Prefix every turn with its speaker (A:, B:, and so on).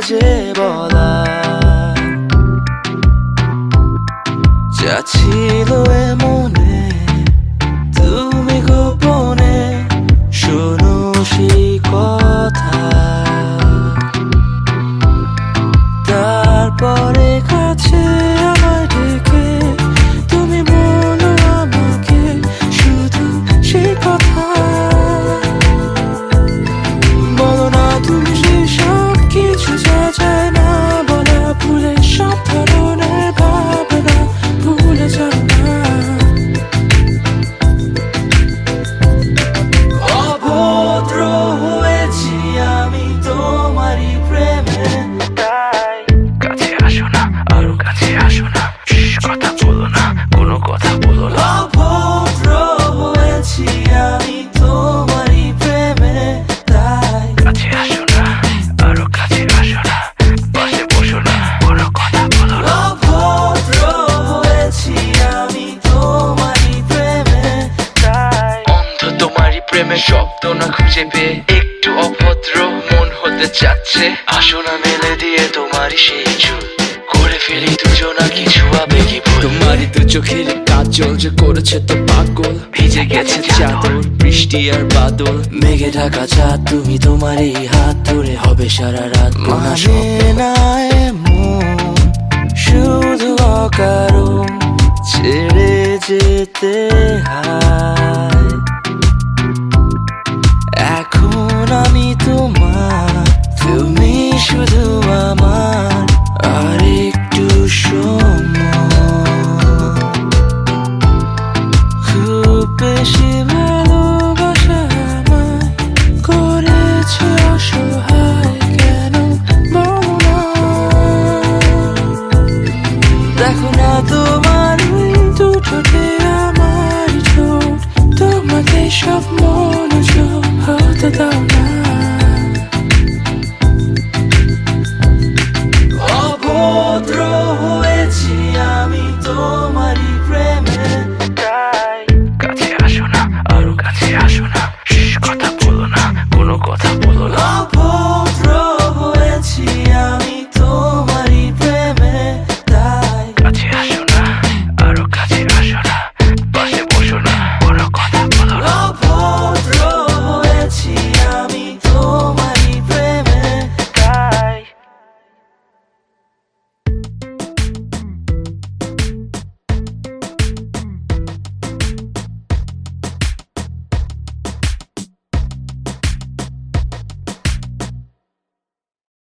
A: যে বলা যা ছিল এ মনে তুমি গোপনে শোনো সেই কথা তারপরে কাছে আমায় ডেকে তুমি বলো আমাকে শুধু সেই কথা বলো না তুমি সেই সব কিছু যা যায় না বলা ভুলে সব ধরনের ভাবনা ভুলে যাও না অভদ্র হয়েছি আমি তোমারই প্রেমে তাই কাছে আসো না আরো কাছে আসো না কথা বলো না কোনো কথা বলো না অভদ্র হয়েছি আমি তোমারই প্রেমে তাই কাছে আসো না আরো কাছে আসো না পাশে বসো না কোনো কথা বলো না অভদ্র হয়েছি আমি তোমারই প্রেমে তাই অন্ধ তোমারই প্রেমে শব্দ না খুঁজে পেয়ে একটু অভদ্র মন হতে চাচ্ছে আসো না মেলে দিয়ে তোমারই সেই চুল করে ফেলি দুজনা কিছু আবেগী ভুল তোমারই দু চোখের কাজল যে করেছে তো পাগল ভিজে গেছে চাদর বৃষ্টি আর বাদল মেঘে ঢাকা চাঁদ তুমি তোমারই হাত ধরে হবে সারা রাত মানে না এমন শুধু অকারণ ছেড়ে যেতে হায় এখন আমি তোমার